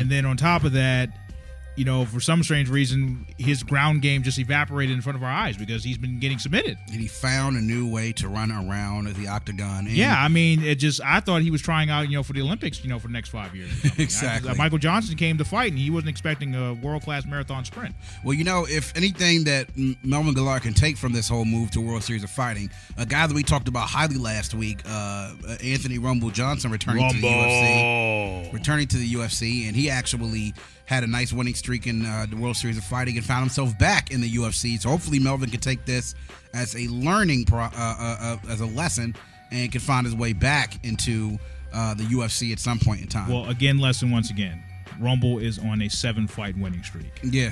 And then on top of that, you know, for some strange reason, his ground game just evaporated in front of our eyes because he's been getting submitted. And he found a new way to run around the octagon. And yeah, I mean, I thought he was trying out, you know, for the Olympics, you know, for the next 5 years. Exactly. Michael Johnson came to fight, and he wasn't expecting a world-class marathon sprint. Well, you know, if anything that Melvin Gillard can take from this whole move to World Series of Fighting, a guy that we talked about highly last week, Anthony Rumble Johnson, returning to the UFC, and he actually had a nice winning streak in the World Series of Fighting and found himself back in the UFC. So hopefully Melvin can take this as a learning, as a lesson, and can find his way back into the UFC at some point in time. Well, once again, Rumble is on a 7-fight winning streak. Yeah.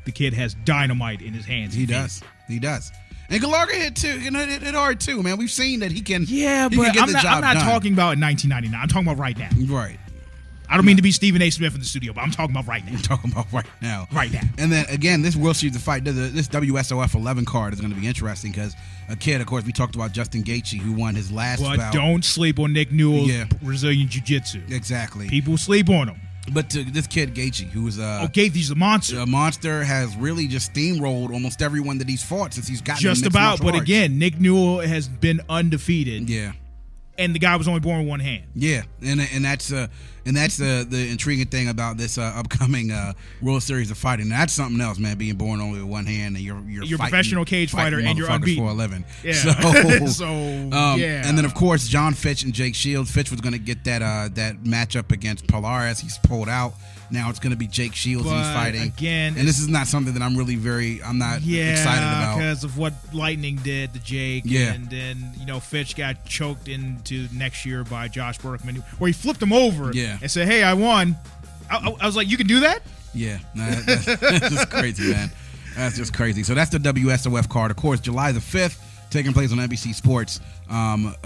The kid has dynamite in his hands. He does. And Gallagher hit too. You know, it hard too, man. We've seen that he can. Yeah, he but can get I'm the job not done. talking about in 1999. I'm talking about right now. Right. I don't mean to be Stephen A. Smith in the studio, but I'm talking about right now. I'm talking about right now. Right now. And then, again, this World Series of Fight, this WSOF 11 card is going to be interesting because a kid, of course, we talked about Justin Gaethje, who won his last bout. But don't sleep on Nick Newell's Brazilian Jiu-Jitsu. Exactly. People sleep on him. But this kid, Gaethje, who is Gaethje's a monster. A monster, has really just steamrolled almost everyone that he's fought since he's gotten just into about. But arts. Again, Nick Newell has been undefeated. Yeah. And the guy was only born with one hand. Yeah, and that's the intriguing thing about this upcoming World Series of Fighting. That's something else, man. Being born only with one hand, and you're a professional cage fighter, and you're unbeaten for a living. Yeah. Yeah. And then of course John Fitch and Jake Shields. Fitch was going to get that matchup against Polaris. He's pulled out. Now it's going to be Jake Shields he's fighting again, and this is not something that I'm not excited about because of what Lightning did to Jake. Yeah. And then Fitch got choked into next year by Josh Berkman, where he flipped him over. Yeah. And said, "Hey, I won." I was like, "You can do that?" Yeah, that's just crazy, man. That's just crazy. So that's the WSOF card. Of course, July the 5th, taking place on NBC Sports.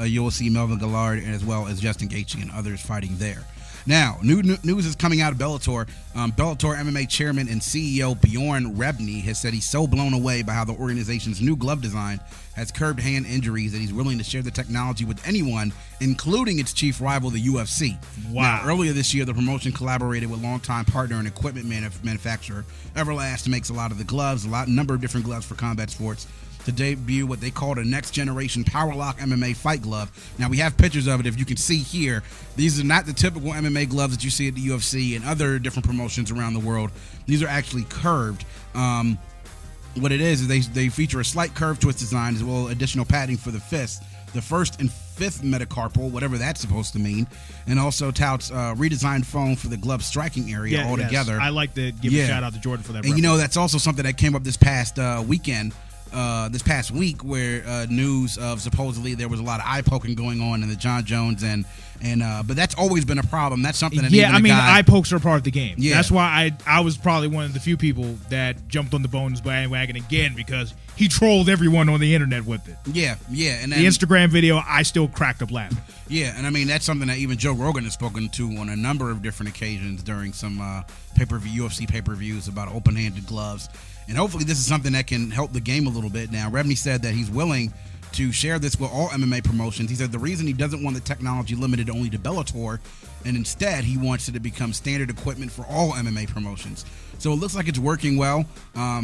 You'll see Melvin Gillard as well as Justin Gaethje and others fighting there. Now, news is coming out of Bellator. Bellator MMA chairman and CEO Bjorn Rebney has said he's so blown away by how the organization's new glove design has curbed hand injuries that he's willing to share the technology with anyone, including its chief rival, the UFC. Wow. Now, earlier this year, the promotion collaborated with longtime partner and equipment manufacturer Everlast, makes a lot of the gloves, number of different gloves for combat sports, to debut what they call the next generation Power Lock MMA fight glove. Now, we have pictures of it. If you can see here, these are not the typical MMA gloves that you see at the UFC and other different promotions around the world. These are actually curved. What it is they feature a slight curved twist design as well as additional padding for the fist, the first and fifth metacarpal, whatever that's supposed to mean, and also touts redesigned foam for the glove striking area altogether. Yes. I like to give a shout out to Jordan for that. And that's also something that came up this past weekend. This past week, where news of supposedly there was a lot of eye poking going on in the John Jones but that's always been a problem. That's something that eye pokes are part of the game. Yeah. That's why I was probably one of the few people that jumped on the Bones bandwagon again, because he trolled everyone on the internet with it. Yeah, and then, the Instagram video, I still cracked up laughing. Yeah, and that's something that even Joe Rogan has spoken to on a number of different occasions during some UFC pay-per-views about open-handed gloves. And hopefully this is something that can help the game a little bit. Now, Rebney said that he's willing to share this with all MMA promotions. He said the reason he doesn't want the technology limited only to Bellator, and instead he wants it to become standard equipment for all MMA promotions. So it looks like it's working well.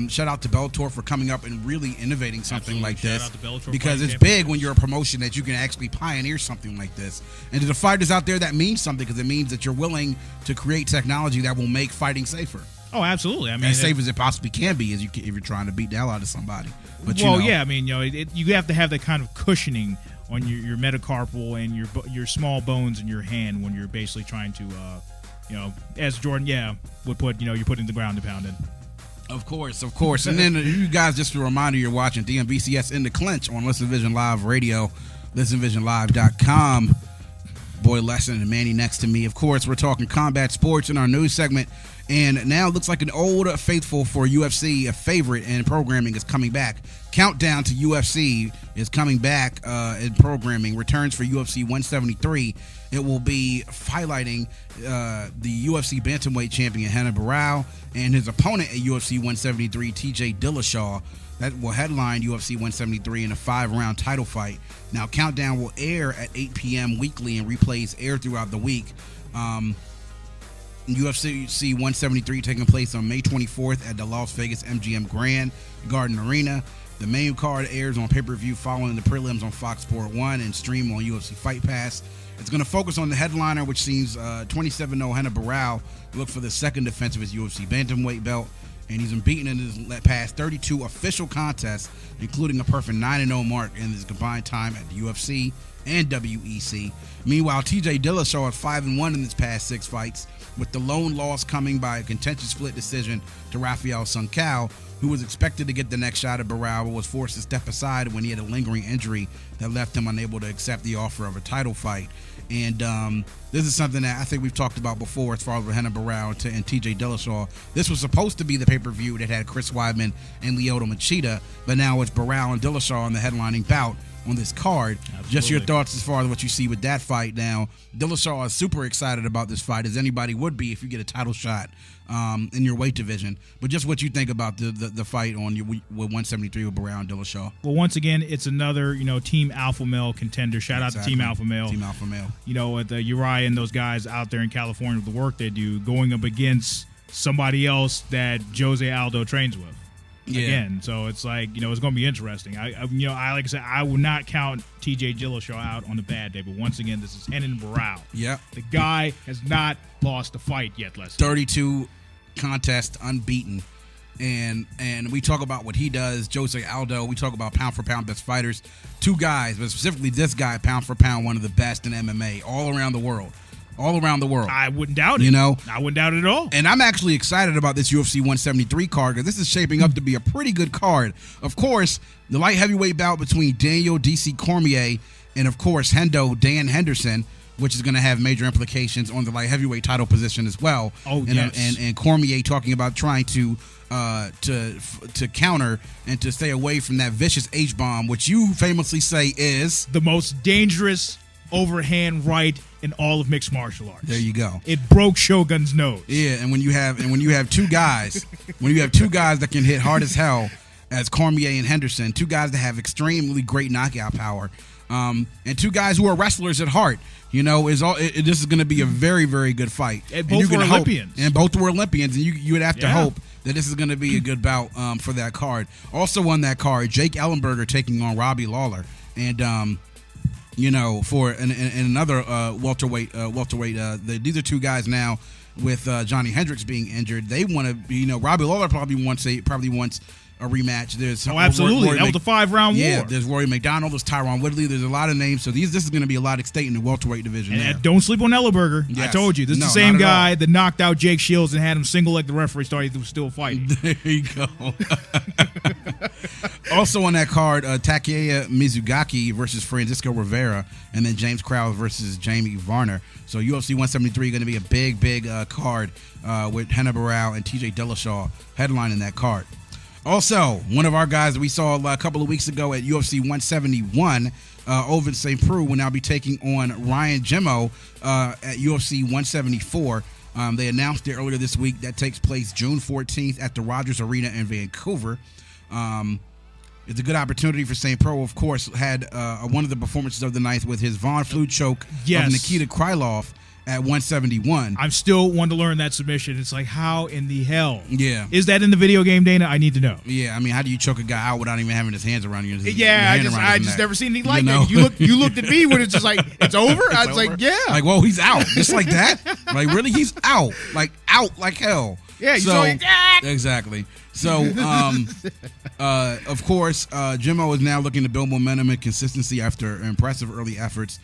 Shout out to Bellator for coming up and really innovating something like this. Shout out to Bellator, because it's big when you're a promotion that you can actually pioneer something like this. And to the fighters out there, that means something, because it means that you're willing to create technology that will make fighting safer. Oh, absolutely. As safe as it possibly can be, if you're trying to beat the hell out of somebody. But you have to have that kind of cushioning on your metacarpal and your small bones in your hand when you're basically trying to, as Jordan, would put, you're putting the ground and pounding. Of course. And then you guys, just a reminder, you're watching DMVCS in the Clinch on Listen Vision Live Radio, listenvisionlive.com. Boy Lesson and Manny next to me. Of course, we're talking combat sports in our news segment. And now it looks like an old faithful for UFC, a favorite in programming, is coming back. Countdown to UFC is coming back in programming. Returns for UFC 173. It will be highlighting the UFC bantamweight champion Hannah Barrow and his opponent at UFC 173, TJ Dillashaw. That will headline UFC 173 in a 5-round title fight. Now, Countdown will air at 8 p.m. weekly, and replays air throughout the week. UFC 173 taking place on May 24th at the Las Vegas MGM Grand Garden Arena. The main card airs on pay-per-view following the prelims on Fox Sport 1 and stream on UFC Fight Pass. It's going to focus on the headliner, which sees 27-0 Hannah Barral look for the second defense of his UFC bantamweight belt. And he's been beaten in his past 32 official contests, including a perfect 9-0 mark in his combined time at the UFC and WEC. Meanwhile, TJ Dillashaw is 5-1 in his past 6 fights, with the lone loss coming by a contentious split decision to Rafael Suncao, who was expected to get the next shot at Barral, but was forced to step aside when he had a lingering injury that left him unable to accept the offer of a title fight. And this is something that I think we've talked about before as far as Hannah Barral and TJ Dillashaw. This was supposed to be the pay-per-view that had Chris Weidman and Lyoto Machida, but now it's Barral and Dillashaw on the headlining bout on this card. Absolutely. Just your thoughts as far as what you see with that fight. Now, Dillashaw is super excited about this fight, as anybody would be if you get a title shot in your weight division. But just what you think about the fight on with 173 with Barral and Dillashaw. Well, once again, it's another Team Alpha Male contender. Shout out to Team Alpha Male. Team Alpha Male. With Uriah and those guys out there in California with the work they do, going up against somebody else that Jose Aldo trains with. Yeah. Again, so it's like it's going to be interesting. I like I said, I will not count TJ Dillashaw out on a bad day, but once again, this is Renan Barral. Yeah, the guy has not lost a fight yet. 32 contests unbeaten, and we talk about what he does. Jose Aldo. We talk about pound for pound best fighters. 2 guys, but specifically this guy, pound for pound, one of the best in MMA all around the world. All around the world. I wouldn't doubt it. I wouldn't doubt it at all. And I'm actually excited about this UFC 173 card, because this is shaping up to be a pretty good card. Of course, the light heavyweight bout between Daniel D.C. Cormier and, of course, Dan Henderson, which is going to have major implications on the light heavyweight title position as well. Oh, yes. And Cormier talking about trying to counter and to stay away from that vicious H-bomb, which you famously say is the most dangerous overhand right in all of mixed martial arts. There you go. It broke Shogun's nose. Yeah, and when you have 2 guys, that can hit hard as hell as Cormier and Henderson, 2 guys that have extremely great knockout power, and 2 guys who are wrestlers at heart, this is going to be a very, very good fight. And both were Olympians. And you would have to hope that this is going to be a good bout for that card. Also on that card, Jake Ellenberger taking on Robbie Lawler, and for another welterweight. These are 2 guys now with Johnny Hendricks being injured. They want to, Robbie Lawler probably wants a rematch. There's absolutely. That was a 5-round war. Yeah, there's Rory McDonald, there's Tyron Woodley. There's a lot of names. So this is going to be a lot at stake in the welterweight division. And don't sleep on Ellenberger. Yes. I told you. This is the same guy that knocked out Jake Shields and had him single leg the referee started. He was still fighting. There you go. Also on that card, Takeya Mizugaki versus Francisco Rivera, and then James Krause versus Jamie Varner. So UFC 173 going to be a big card with Hannah Barral and TJ Dillashaw headlining that card. Also, one of our guys that we saw a couple of weeks ago at UFC 171, Ovince St. Preux, will now be taking on Ryan Jimmo at UFC 174. They announced it earlier this week. That takes place June 14th at the Rogers Arena in Vancouver. It's a good opportunity for St. Preux. Of course, had one of the performances of the night with his Von Flue choke of Nikita Krylov at 171. I'm still wanting to learn that submission. It's like, how in the hell? Yeah. Is that in the video game, Dana? I need to know. Yeah, I mean, how do you choke a guy out without even having his hands around you? I just never seen anything like that. You looked at me when it's just like, it's over? I was like, yeah. Like, whoa, he's out. Just like that? Like, really? He's out. Like, out like hell. Yeah, you saw that. Exactly. So, of course, Jimmo is now looking to build momentum and consistency after impressive early efforts.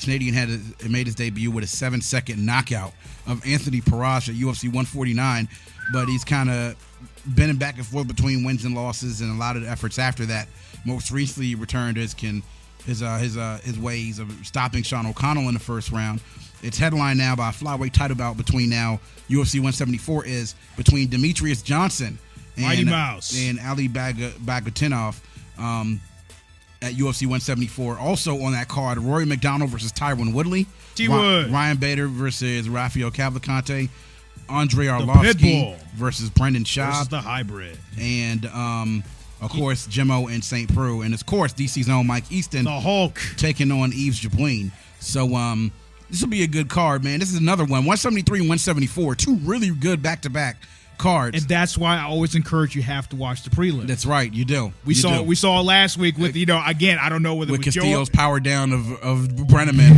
Canadian had made his debut with a 7-second knockout of Anthony Parash at UFC 149, but he's kind of been back and forth between wins and losses, and a lot of the efforts after that. Most recently, he returned his ways of stopping Sean O'Connell in the first round. It's headlined now by a flyweight title bout between now UFC 174 is between Demetrius Johnson Mighty Mouse and Ali Bagatinov at UFC 174. Also on that card, Rory McDonald versus Tyron Woodley. T-Wood. Ryan Bader versus Rafael Cavalcante. Andre Arlovsky versus Brendan Schaub. Versus the hybrid. And, of course, Jimmo and St. Preux. And, of course, DC's own Mike Easton. The Hulk. Taking on Yves Jabouin. So, This will be a good card, man. This is another one. 173 and 174. Two really good back-to-back cards. And that's why I always encourage you have to watch the prelim. That's right. You do. We saw last week with, again, I don't know whether with it was Castillo's power down of Brenneman.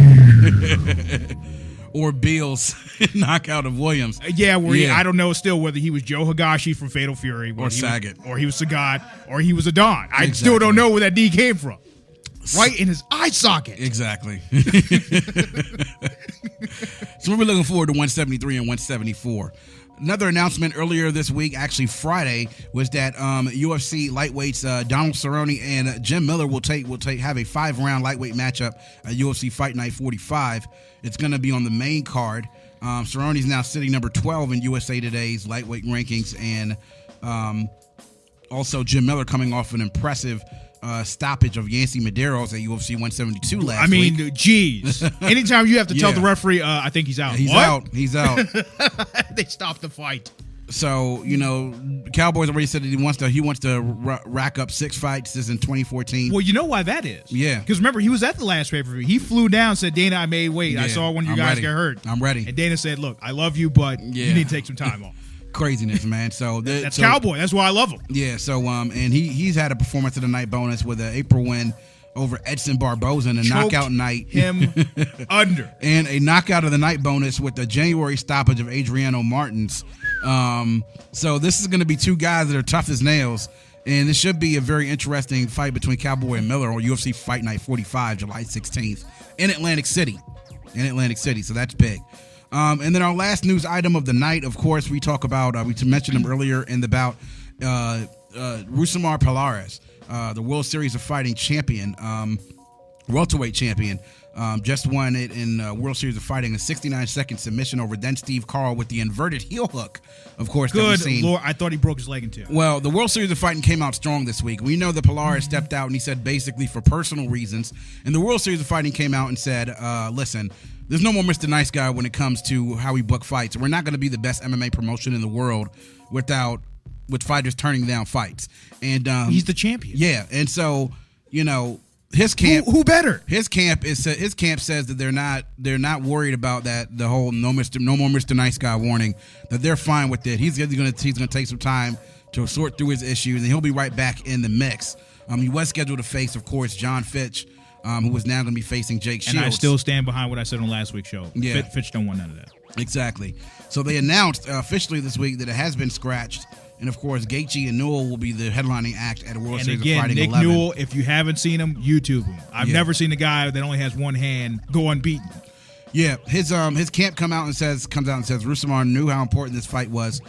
Or Beal's knockout of Williams. I don't know still whether he was Joe Higashi from Fatal Fury. Or Saget. Or he was Sagat. Or he was Adon. I still don't know where that D came from. Right in his eye socket. Exactly. So we're looking forward to 173 and 174. Another announcement earlier this week, actually Friday, was that UFC lightweights Donald Cerrone and Jim Miller will have a 5-round lightweight matchup at UFC Fight Night 45. It's going to be on the main card. Cerrone's now sitting number 12 in USA Today's lightweight rankings, and also Jim Miller coming off an impressive stoppage of Yancy Medeiros at UFC 172 last week. Geez. Anytime you have to tell the referee, I think he's out. He's out. They stopped the fight. So, Cowboys already said that he wants to rack up 6 fights. This is in 2014. Well, you know why that is. Yeah. Because remember, he was at the last pay-per-view. He flew down, said, Dana, I made weight. I saw one of you guys get hurt. I'm ready. And Dana said, look, I love you, but you need to take some time off. Craziness, man. So that's Cowboy. That's why I love him. Yeah. So and he's had a performance of the night bonus with an April win over Edson Barboza in a knockout night. Him under. And a knockout of the night bonus with the January stoppage of Adriano Martins. So this is going to be two guys that are tough as nails. And this should be a very interesting fight between Cowboy and Miller on UFC Fight Night 45, July 16th in Atlantic City. So that's big. And then our last news item of the night, of course, we talk about, we mentioned him earlier in the bout, Rousimar Polares, the World Series of Fighting champion, welterweight champion, just won it in World Series of Fighting, a 69-second submission over then Steve Carl with the inverted heel hook, of course. Good Lord, I thought he broke his leg in two. Well, the World Series of Fighting came out strong this week. We know that Polares stepped out and he said basically for personal reasons. And the World Series of Fighting came out and said, listen, there's no more Mr. Nice Guy when it comes to how we book fights. We're not going to be the best MMA promotion in the world with fighters turning down fights. And he's the champion. Yeah, and so his camp. Who better? His camp says that they're not worried about that, the whole no more Mr. Nice Guy warning. That they're fine with it. He's gonna take some time to sort through his issues, and he'll be right back in the mix. He was scheduled to face, of course, John Fitch. Who was now going to be facing Jake Shields. And I still stand behind what I said on last week's show. Yeah. Fitch don't want none of that. Exactly. So they announced officially this week that it has been scratched. And, of course, Gaethje and Newell will be the headlining act at a World Series of Fighting Nick 11. Newell, if you haven't seen him, YouTube him. I've never seen a guy that only has one hand go unbeaten. Yeah. His camp comes out and says Rousimar knew how important this fight was.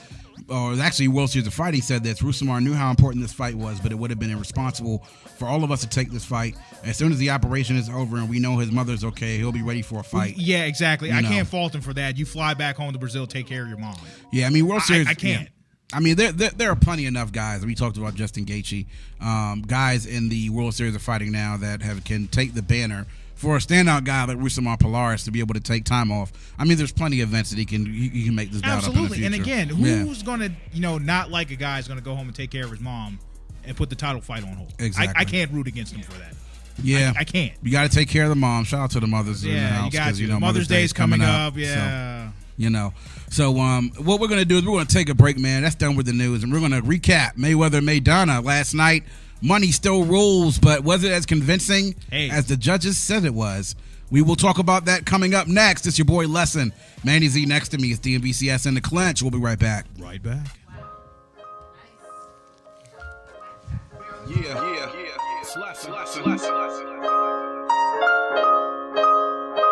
Or actually, World Series of Fighting said this. Rousimar knew how important this fight was, but it would have been irresponsible for all of us to take this fight. As soon as the operation is over and we know his mother's okay, he'll be ready for a fight. Yeah, exactly. I can't fault him for that. You fly back home to Brazil, take care of your mom. Yeah, I mean, World Series. I can't. Yeah. I mean, there are plenty enough guys. We talked about Justin Gaethje, guys in the World Series of Fighting now that can take the banner. For a standout guy like Rousimar Polares to be able to take time off, I mean, there's plenty of events that he can make this bout up in the future. And again, who's going to, not like a guy is going to go home and take care of his mom and put the title fight on hold? Exactly. I can't root against him for that. Yeah. I can't. You got to take care of the mom. Shout out to the mothers in the house. You got to. Mother's Day is coming up. Yeah. So, what we're going to do is we're going to take a break, man. That's done with the news. And we're going to recap Mayweather-Maidana last night. Money still rules, but was it as convincing as the judges said it was? We will talk about that coming up next. It's your boy Lesson. Manny Z next to me is DMVCS in the Clinch. We'll be right back. Right back. Yeah.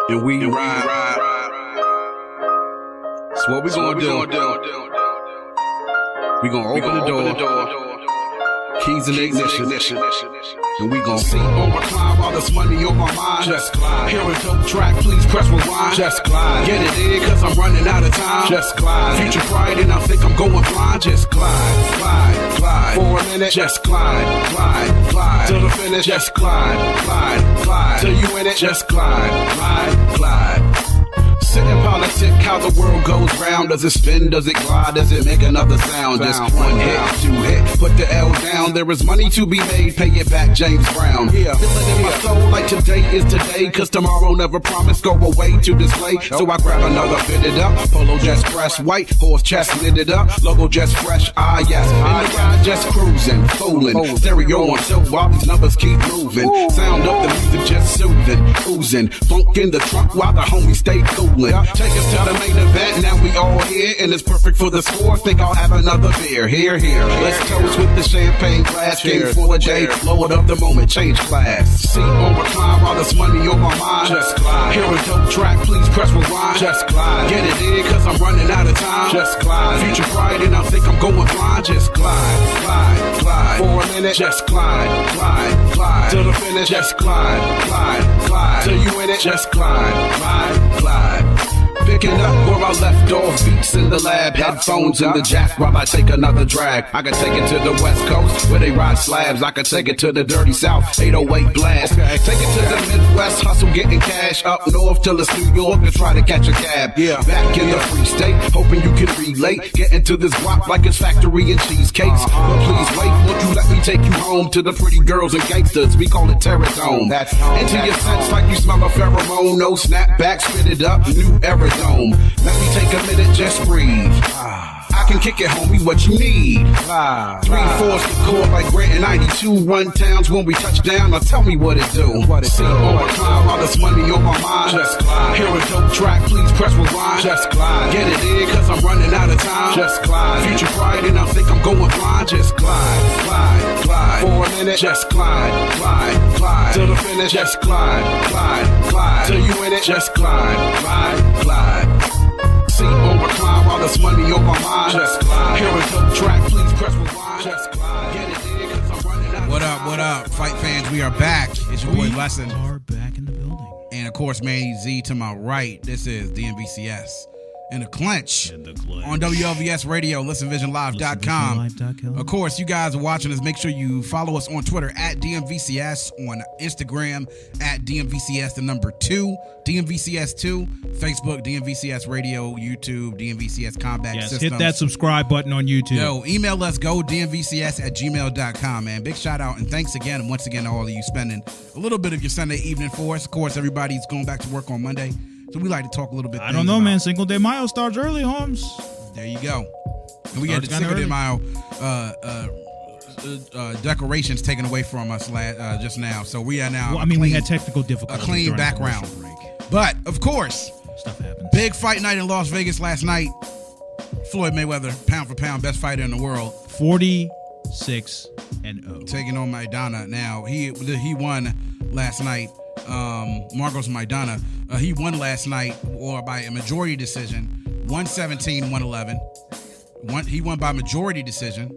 And we ride. So what we gonna do? We gonna open the door. Keys in ignition. And we gon' see on my climb, all this money on my mind. Just glide. Hear a dope track, please press rewind. Just glide. Get it in, cause I'm running out of time. Just glide. Future pride and I think I'm going blind. Just glide. For a minute, just glide. Till the finish, just glide. Till you in it, just glide. Sit and politic how the world goes round. Does it spin? Does it glide? Does it make another sound? Just one hit, two hit, put the L down. There is money to be made, pay it back, James Brown. Feel it in my soul like today is today, cause tomorrow never promised go away to display. So I grab another fitted up, polo just fresh, white horse chest knitted up, logo just fresh, yes. In the ride just cruising, fooling, stereo on so while these numbers keep moving. Sound up the music just soothing, oozing, funk in the trunk while the homies stay coolin'. Take us to the main event, now we all here, and it's perfect for the score. Think I'll have another beer. Here. Let's toast with the champagne glass. Game for a day, blow it up the moment, change class. Seat on recline while there's money on my mind. Just glide. Hear a dope track, please press rewind. Just glide. Get it in, cause I'm running out of time. Just glide. Future pride, and I think I'm going blind. Just glide. For a minute, just glide. Till the finish, just glide. Till you in it, just glide. Picking up where I left off, beats in the lab, headphones in the jack while I take another drag. I can take it to the West Coast where they ride slabs. I can take it to the dirty South, 808 blast. Take it to the Midwest, hustle getting cash. Up north till it's New York to try to catch a cab. Back in the free state, hoping you can relate. Get into this guap like it's factory and cheesecakes. But please wait, won't you let me take you home to the pretty girls and gangsters? We call it Terrazone. Into your sense like you smell a pheromone. No snapback, spit it up, new era. Let me take a minute, just breathe. I can kick it, homie, what you need. 3-4's the court like Grant in 92. Run towns when we touch down, now tell me what it do. See on my climb while there's money on my mind. Just glide. Hear a dope track, please press rewind. Just glide. Get it in, cause I'm running out of time. Just glide. Future pride, and I think I'm going blind. Just glide. For a minute, just glide. Till the finish, just glide. Till you in it, just glide. Seat on recline while there's money on my mind. Just glide. Hear a dope track, please press rewind. Just glide. Get it in, cause I'm running out. What up, fight fans? We are back. It's your boy Lesson. We are back in the building. And of course, Manny Z to my right. This is DMVCS. In the Clinch on WLVS Radio, ListenVisionLive.com. Of course, you guys are watching us. Make sure you follow us on Twitter at DMVCS, on Instagram at DMVCS, the number 2, DMVCS2, Facebook, DMVCS Radio, YouTube, DMVCS Combat Systems. Hit that subscribe button on YouTube. Yo, email us, godmvcs@gmail.com, man. Big shout out and thanks again, and once again, to all of you spending a little bit of your Sunday evening for us. Of course, everybody's going back to work on Monday. So we like to talk a little bit. I don't know, man. Cinco de Mayo starts early, Holmes. There you go. And we had the Cinco de Mayo decorations taken away from us just now. So we are now. Well, I mean, we had technical difficulties. A clean background. But of course, stuff happens. Big fight night in Las Vegas last night. Floyd Mayweather, pound for pound, best fighter in the world. 46-0. Taking on Maidana. Now he won last night. Marcos Maidana. He won last night or by a majority decision, 117-111. He won by majority decision,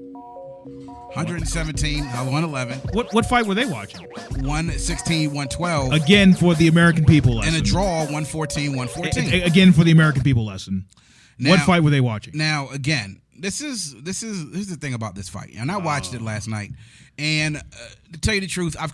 117-111. What fight were they watching? 116-112. Again for the American people lesson. And a draw, 114-114. Again for the American people lesson. Now, what fight were they watching? Now again, this is the thing about this fight, and I watched it last night. And to tell you the truth, I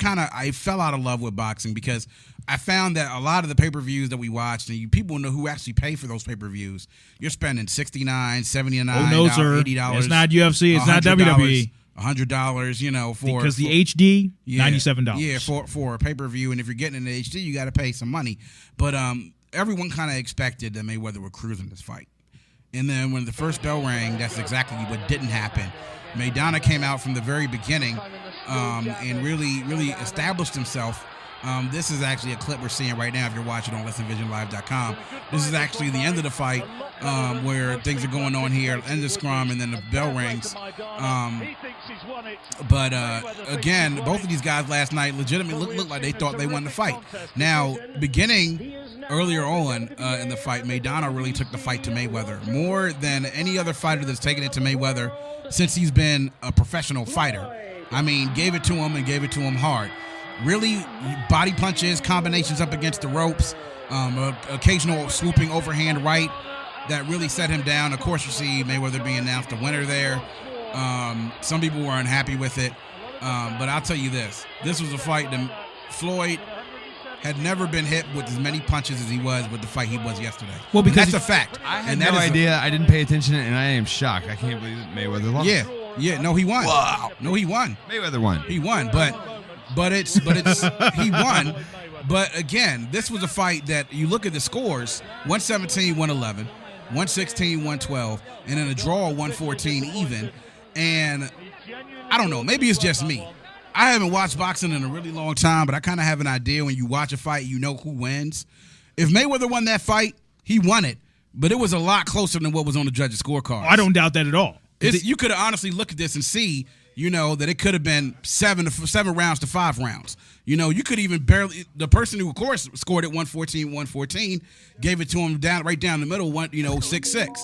fell out of love with boxing because I found that a lot of the pay-per-views that we watched, and people know who actually pay for those pay-per-views, you're spending $69, $79, $80. It's not UFC, it's not WWE. $100, because the HD, $97. Yeah, for a pay-per-view, and if you're getting an HD, you got to pay some money. But everyone kind of expected that Mayweather would cruise in this fight. And then when the first bell rang, that's exactly what didn't happen. Maidana came out from the very beginning and really established himself. This is actually a clip we're seeing right now if you're watching on ListenVisionLive.com. This is actually the end of the fight where things are going on here, end of the scrum, and then the bell rings. But again, both of these guys last night legitimately looked like they thought they won the fight. Now, beginning earlier on in the fight, Maidana really took the fight to Mayweather more than any other fighter that's taken it to Mayweather since he's been a professional fighter. I mean, gave it to him and gave it to him hard. Really body punches, combinations up against the ropes, occasional swooping overhand right that really set him down. Of course, you see Mayweather being announced the winner there. Some people were unhappy with it. But I'll tell you this. This was a fight that Floyd had never been hit with as many punches as he was with the fight he was yesterday. Well, because that's a fact. I had and no idea. I didn't pay attention, and I am shocked. I can't believe that Mayweather lost. Yeah. No, he won. Wow. No, he won. Mayweather won. He won, but it's he won. But again, this was a fight that you look at the scores: 117, 111, 116, 112, and then a draw 114 even. And I don't know, maybe it's just me. I haven't watched boxing in a really long time, but I kind of have an idea when you watch a fight, you know who wins. If Mayweather won that fight, he won it, but it was a lot closer than what was on the judges' scorecard. I don't doubt that at all. You could honestly look at this and see, that it could have been 7 rounds to 5 rounds. You could even barely, the person who, of course, scored it 114, gave it to him right down the middle, 6-6.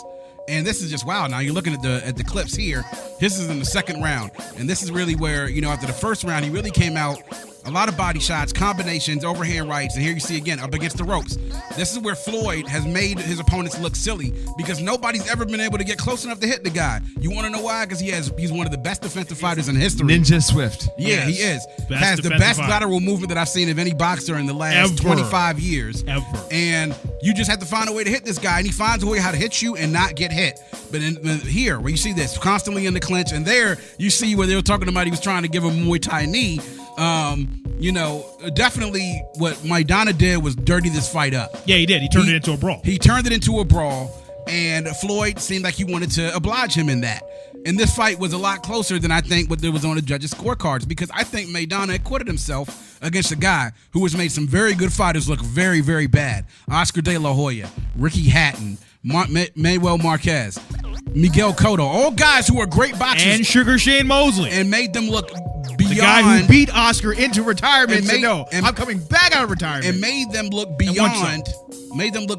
And this is just wow. Now you're looking at the clips here. This is in the second round. And this is really where, after the first round, he really came out. A lot of body shots, combinations, overhand rights. And here you see again, up against the ropes. This is where Floyd has made his opponents look silly because nobody's ever been able to get close enough to hit the guy. You want to know why? Because he's one of the best defensive fighters in history. Ninja Swift. Yeah, he is. Has the best lateral movement that I've seen of any boxer in the last 25 years. Ever. And you just have to find a way to hit this guy. And he finds a way how to hit you and not get hit. But here, where you see this, constantly in the clinch. And there, you see where they were talking about he was trying to give him a Muay Thai knee. Definitely what Maidana did was dirty this fight up. Yeah, he did. He turned it into a brawl. He turned it into a brawl, and Floyd seemed like he wanted to oblige him in that. And this fight was a lot closer than I think what there was on the judges' scorecards because I think Maidana acquitted himself against a guy who has made some very good fighters look very, very bad. Oscar De La Hoya, Ricky Hatton, Manuel Marquez, Miguel Cotto, all guys who are great boxers. And Sugar Shane Mosley. And made them look beyond. The guy who beat Oscar into retirement said, no, I'm coming back out of retirement. And made them look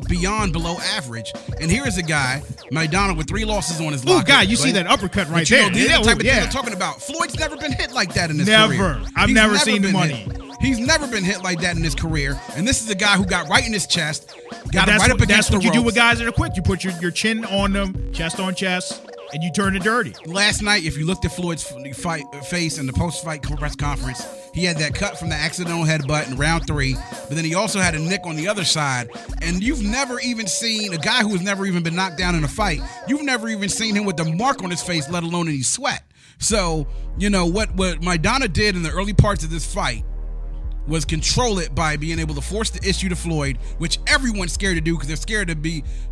beyond below average. And here is a guy, Maidana, with 3 losses on his lockout. Oh, God, you see that uppercut right there. These are the type of things I'm talking about. Floyd's never been hit like that in his career. Never. I've never seen the money. He's never been hit like that in his career. And this is a guy who got right in his chest, got him right up against the ropes. That's what you do with guys that are quick. You put your chin on them, chest on chest, and you turn it dirty. Last night, if you looked at Floyd's face in the post-fight press conference, he had that cut from the accidental headbutt in round 3, but then he also had a nick on the other side. And you've never even seen a guy who has never even been knocked down in a fight. You've never even seen him with the mark on his face, let alone any sweat. So, what Maidana did in the early parts of this fight was control it by being able to force the issue to Floyd, which everyone's scared to do because they're scared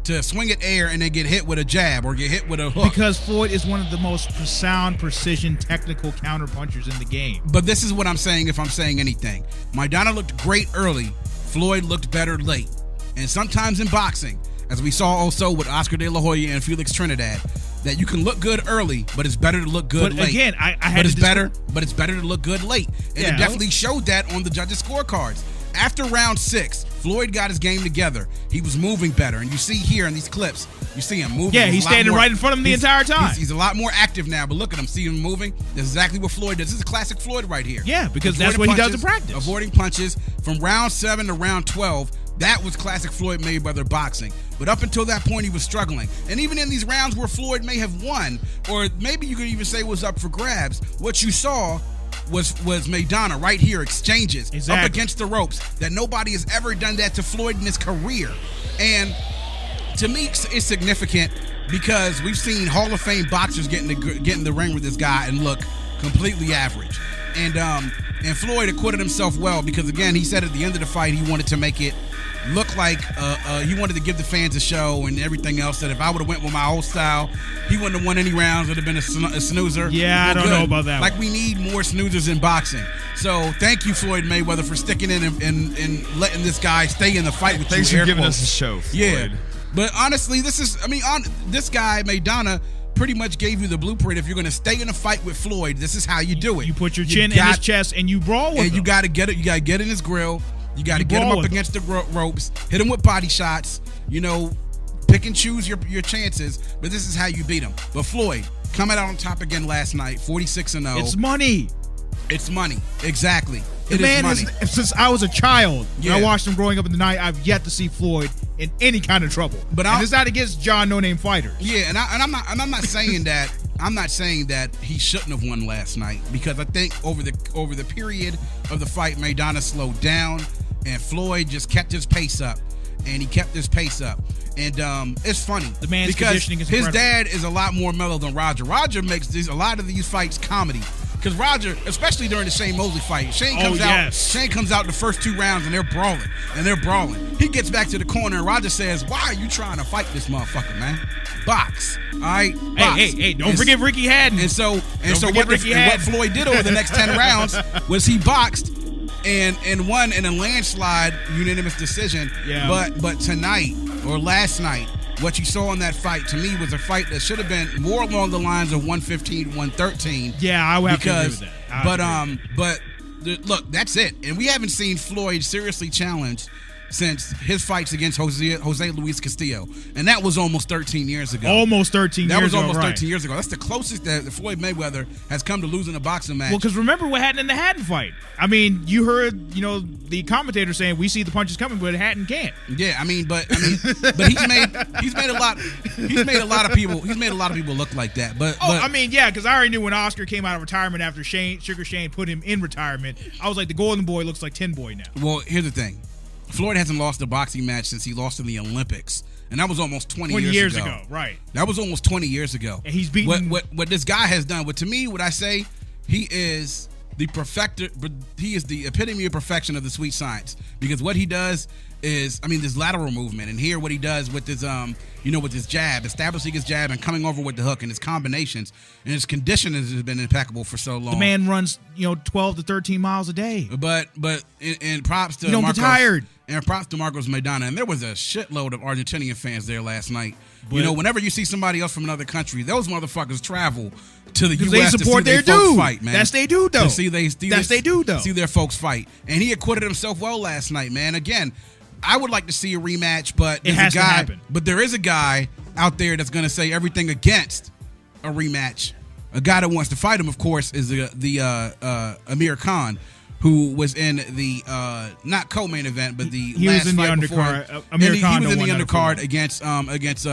to swing at air and then get hit with a jab or get hit with a hook. Because Floyd is one of the most sound, precision, technical counterpunchers in the game. But this is what I'm saying if I'm saying anything. Maidana looked great early. Floyd looked better late. And sometimes in boxing, as we saw also with Oscar De La Hoya and Felix Trinidad, that you can look good early, but it's better to look good late. But again, But it's better to look good late. And it definitely showed that on the judges' scorecards. After round 6, Floyd got his game together. He was moving better. And you see here in these clips, you see him moving. Yeah, he's standing right in front of him the entire time. He's a lot more active now, but look at him. See him moving? That's exactly what Floyd does. This is classic Floyd right here. Yeah, because that's what he does in practice. Avoiding punches from round 7 to round 12. That was classic Floyd Mayweather boxing. But up until that point, he was struggling. And even in these rounds where Floyd may have won, or maybe you could even say was up for grabs, what you saw was Maidana right here, exchanges up against the ropes, that nobody has ever done that to Floyd in his career. And to me, it's significant because we've seen Hall of Fame boxers get in the ring with this guy and look completely average. And Floyd acquitted himself well because, again, he said at the end of the fight he wanted to make it look like he wanted to give the fans a show and everything else. That if I would have went with my old style, he wouldn't have won any rounds. It would have been a snoozer. Yeah, I don't know about that. Like, we need more snoozers in boxing. So thank you, Floyd Mayweather, for sticking in and letting this guy stay in the fight with you. Thanks for giving us a show, Floyd. Yeah, but honestly, this guy Maidana pretty much gave you the blueprint. If you're going to stay in a fight with Floyd, this is how you do it. You put your chin in his chest and you brawl with him. And you got to get it. You got to get in his grill. You got to get him up against the ropes, hit him with body shots, pick and choose your chances, but this is how you beat him. But Floyd, coming out on top again last night, 46-0. It's money. It's money. Exactly. The man is, since I was a child, and I watched him growing up in the night, I've yet to see Floyd in any kind of trouble. But it's not against John No Name fighters. Yeah, and I'm not saying that. I'm not saying that he shouldn't have won last night, because I think over the period of the fight, Maidana slowed down and Floyd just kept his pace up, and he kept his pace up. And it's funny. The man's because conditioning is his incredible. dad is a lot more mellow than Roger. Roger makes a lot of these fights comedy. Because Roger, especially during the Shane Mosley fight, Shane comes out the first 2 rounds and they're brawling. He gets back to the corner and Roger says, "Why are you trying to fight this motherfucker, man? Box, all right? Box." Hey! Don't forget Ricky Haddon. And so forget Ricky what Haddon. Floyd did over the next 10 rounds was he boxed and won in a landslide unanimous decision. Yeah. But tonight or last night, what you saw in that fight to me was a fight that should have been more along the lines of 115, 113. Yeah, I would have to agree with that. Look, that's it. And we haven't seen Floyd seriously challenged since his fights against Jose Luis Castillo, and that was almost 13 years ago. Almost 13 That years was ago, almost right. 13 years ago. That's the closest that Floyd Mayweather has come to losing a boxing match. Well, because remember what happened in the Haddon fight. I mean, you heard, the commentator saying we see the punches coming, but Haddon can't. Yeah, but he's made a lot of people look like that. But because I already knew when Oscar came out of retirement after Sugar Shane put him in retirement, I was like, the Golden Boy looks like Tin Boy now. Well, here's the thing. Floyd hasn't lost a boxing match since he lost in the Olympics, and that was almost 20 years ago. Right? That was almost 20 years ago. And he's beaten what this guy has done. What to me, what I say, he is the perfecter. He is the epitome of perfection of the sweet science, because what he does is, this lateral movement, and here what he does with his with his jab, establishing his jab and coming over with the hook, and his combinations, and his conditioning has been impeccable for so long. The man runs 12 to 13 miles a day. But props to You don't get tired. And props to Mayweather-Maidana. And there was a shitload of Argentinian fans there last night. Whenever you see somebody else from another country, those motherfuckers travel to the U.S. they support to see their folks dude. fight, man. That's they dude, though. To see they do, though. See their folks fight. And he acquitted himself well last night, man. Again, I would like to see a rematch, but It has to happen. But there is a guy out there that's going to say everything against a rematch. A guy that wants to fight him, of course, is the Amir Khan, who was in the not co-main event, but the he last was in fight the before. undercard. Amir He Khan was in the won that undercard fight. against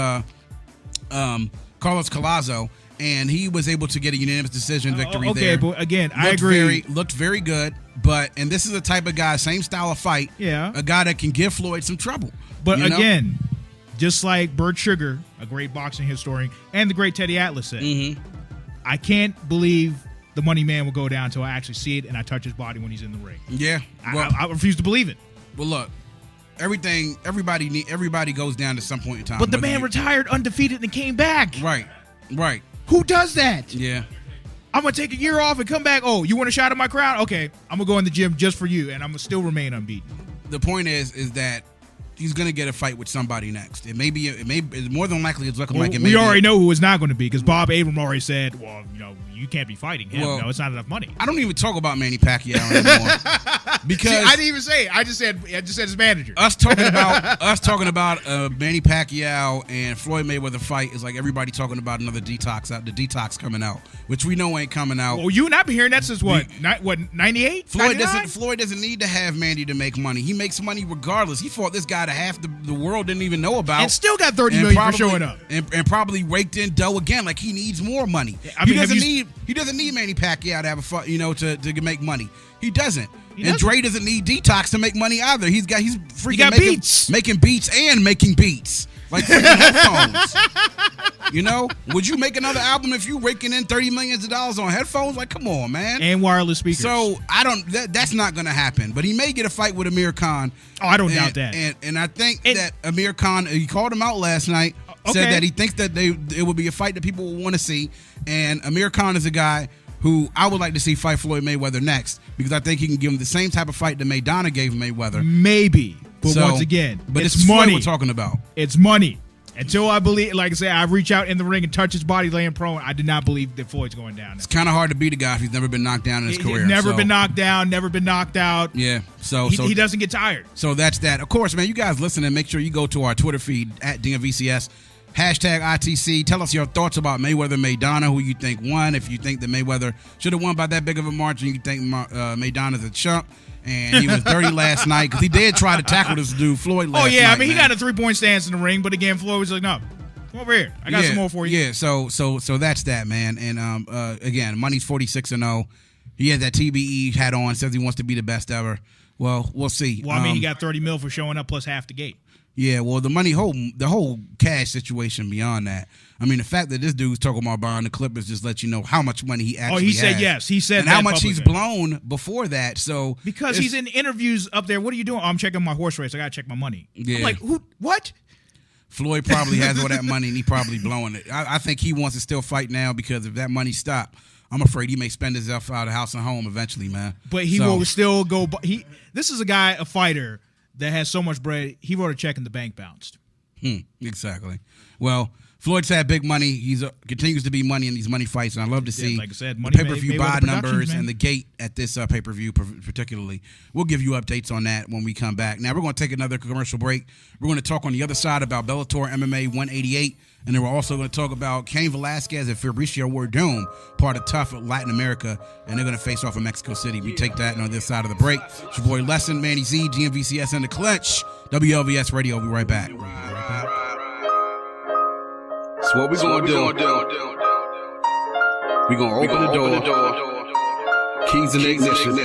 Carlos Collazo, and he was able to get a unanimous decision victory there. Okay, but again, I agree. Looked very good, and this is the type of guy, same style of fight. Yeah. A guy that can give Floyd some trouble. But again, just like Bert Sugar, a great boxing historian, and the great Teddy Atlas said, I can't believe the Money Man will go down until I actually see it and I touch his body when he's in the ring. Yeah. Well, I refuse to believe it. Well, look, everybody goes down at some point in time. But the man retired undefeated and came back. Right. Who does that? Yeah. I'm going to take a year off and come back. Oh, you want a shot at my crown? Okay, I'm going to go in the gym just for you, and I'm going to still remain unbeaten. The point is that he's going to get a fight with somebody next. It may more than likely it's looking like it may We be. already know who it's not going to be because Bob Abram already said, well, you can't be fighting him. Well, no, it's not enough money. I don't even talk about Manny Pacquiao anymore. Because See, I didn't even say it. I just said his manager. us talking about Manny Pacquiao and Floyd Mayweather fight is like everybody talking about another detox out. The detox coming out, which we know ain't coming out. Well, you and I've been hearing that since what 98? Floyd doesn't need to have Manny to make money. He makes money regardless. He fought this guy that half the world didn't even know about, and still got $30 million for showing up, and probably raked in dough again. Like he needs more money. He doesn't need Manny Pacquiao to have a fun, to make money. He doesn't. And Dre doesn't need Detox to make money either. He's freaking making beats and making beats like freaking headphones. Would you make another album if you raking in $30 million on headphones? Like, come on, man. And wireless speakers. So that's not going to happen. But he may get a fight with Amir Khan. Oh, I don't doubt that. And I think that Amir Khan, he called him out last night. Said that he thinks that it would be a fight that people will want to see. And Amir Khan is a guy who I would like to see fight Floyd Mayweather next because I think he can give him the same type of fight that Maidana gave Mayweather. Maybe. But once again, it's money. Floyd we're talking about. It's money. Until I believe, like I said, I reach out in the ring and touch his body laying prone, I did not believe that Floyd's going down. It's kind of hard to beat a guy if he's never been knocked down in his career. Never been knocked down, never been knocked out. Yeah. So he doesn't get tired. So that's that. Of course, man, you guys listening, make sure you go to our Twitter feed at DMVCS. #ITC. Tell us your thoughts about Mayweather-Maidana, who you think won. If you think that Mayweather should have won by that big of a margin, you think Maidana's a chump. And he was dirty last night because he did try to tackle this dude, Floyd, last night. Oh, yeah. He got a 3-point stance in the ring. But again, Floyd was like, no, come over here. I got some more for you. Yeah, so that's that, man. And again, money's 46-0. He has that TBE hat on, says he wants to be the best ever. Well, we'll see. Well, I mean, he got $30 million for showing up plus half the gate. Yeah, well, the whole cash situation beyond that. I mean, the fact that this dude's talking about buying the Clippers just lets you know how much money he actually has. He said yes. He said and that how much he's publicly. blown before that. So because he's in interviews up there. What are you doing? Oh, I'm checking my horse race. I got to check my money. Yeah. I'm like, who? What? Floyd probably has all that money, and he probably blowing it. I think he wants to still fight now because if that money stopped, I'm afraid he may spend himself out of house and home eventually, man. But he will still go. This is a fighter that has so much bread. He wrote a check and the bank bounced. Exactly. Well, Floyd's had big money. He's continues to be money in these money fights, and I love to see like I said, the pay-per-view buy numbers man. and the gate at this pay-per-view particularly. We'll give you updates on that when we come back. Now, we're going to take another commercial break. We're going to talk on the other side about Bellator MMA 188, and then we're also going to talk about Cain Velasquez and Fabricio Werdum, part of Tough Latin America, and they're going to face off in Mexico City. We take that on this side of the break. It's your boy Lesson, Manny Z, DMVCS, and the Clinch. WLVS Radio. We'll be right back. So what we gonna do? We gonna open the door. Keys and ignition.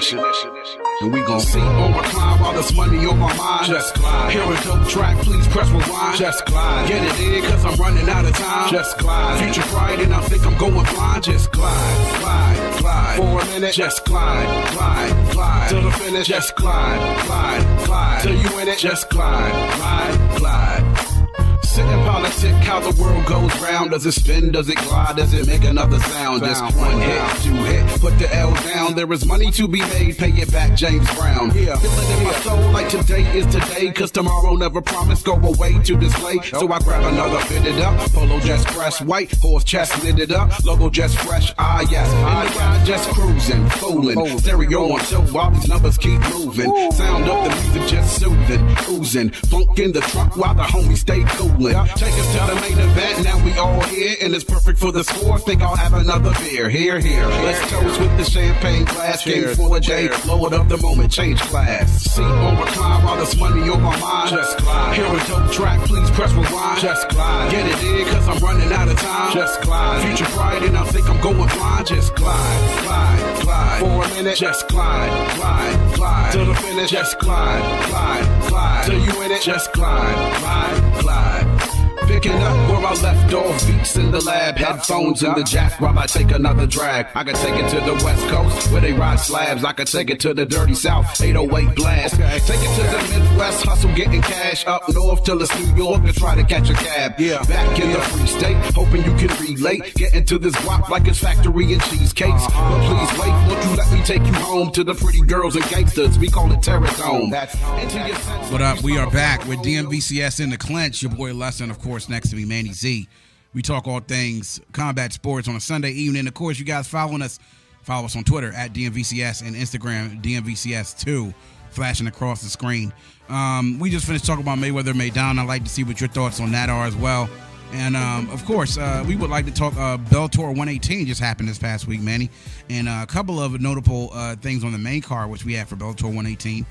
And we gon' see on recline while there's money on my mind. Just glide. Hear a dope track, please press rewind. Just glide. Get it in, cause I'm running out of time. Just glide. Future pride and I think I'm going blind. Just glide, glide, glide. For a minute, just glide, glide, glide. Till the finish, just glide, glide, glide. Till you in it, just glide, glide, glide. Sit and politic, how the world goes round. Does it spin, does it glide, does it make another sound? Just one hit, two hit, put the L down. There is money to be made, pay it back, James Brown. Feel it in my soul like today is today, cause tomorrow never promised, go away to display. So I grab another, fit it up, polo just press white, horse chest knitted up, logo just fresh, ah yes. In the ride just cruising, fooling, stereo on show while these numbers keep moving. Sound up the music just soothing, oozing, funk in the trunk while the homies stay cool. Take us to the main event, now we all here, and it's perfect for the score. Think I'll have another beer. Here. Let's toast with the champagne glass. Game for a day, blow it up the moment, change class. Seat on recline while there's money on my mind. Just glide. Hear a dope track, please press rewind. Just glide. Get it in, cause I'm running out of time. Just glide. Future pride, and I think I'm going blind. Just glide, glide, glide. For a minute, just glide, glide, glide. Till the finish, just glide, glide, glide. Till you in it, just glide, glide, glide. Picking up where I left off, beats in the lab, headphones in the jack while I take another drag. I can take it to the West Coast where they ride slabs. I can take it to the dirty South, 808 blast. Take it to the Midwest, hustle getting cash. Up north till it's New York and try to catch a cab. Back in the free state, hoping you can relate. Get into this guap like it's factory and cheesecakes. But please wait, won't you let me take you home to the pretty girls and gangsters? We call it Terror Zone. What up? We are back with DMVCS in the Clinch. Your boy Lesson, of course. Next to me, Manny Z. We talk all things combat sports on a Sunday evening. Of course, you guys follow us on Twitter at DMVCS and Instagram DMVCS2, flashing across the screen. We just finished talking about Mayweather-Maidana. I'd like to see what your thoughts on that are as well. And of course, we would like to talk Bellator 118 just happened this past week, Manny, and a couple of notable things on the main card which we have for Bellator 118.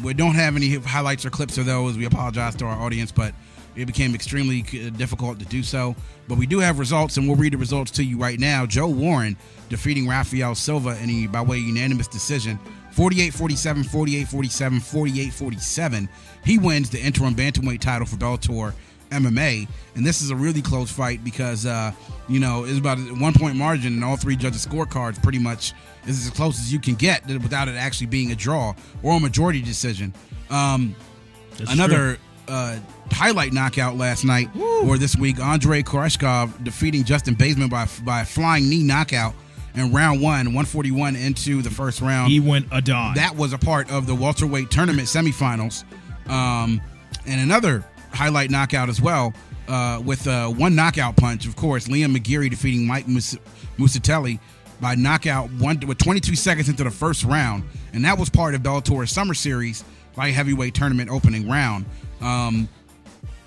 We don't have any highlights or clips of those. We apologize to our audience, but it became extremely difficult to do so. But we do have results, and we'll read the results to you right now. Joe Warren defeating Rafael Silva by way of unanimous decision, 48-47, 48-47, 48-47. He wins the interim bantamweight title for Bellator MMA, and this is a really close fight because, it's about a 1-point margin, and all three judges' scorecards pretty much is as close as you can get without it actually being a draw or a majority decision. Another highlight knockout last night or this week, Andrei Koreshkov defeating Justin Baseman by a flying knee knockout in round 141 into the first round. He went a dime. That was a part of the welterweight tournament semifinals. And another highlight knockout as well with one knockout punch, of course, Liam McGeary defeating Mike Musatelli by knockout with 22 seconds into the first round. And that was part of Bellator's Summer Series light heavyweight tournament opening round. And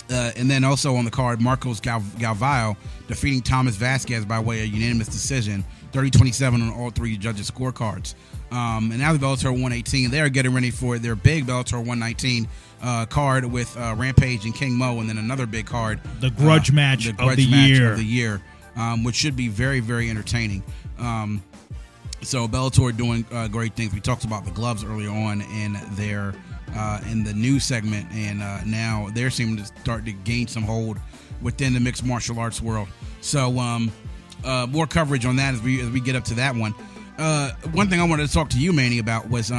then also on the card, Marcos Galvao defeating Thomas Vasquez by way of unanimous decision, 30-27 on all three judges' scorecards. And now the Bellator 118, they're getting ready for their big Bellator 119 card with Rampage and King Mo, and then another big card. The grudge match of the year. Which should be very, very entertaining. So Bellator doing great things. We talked about the gloves earlier on in their in the news segment, and now they're seeming to start to gain some hold within the mixed martial arts world. So more coverage on that as we get up to that one. One thing I wanted to talk to you, Manny, about was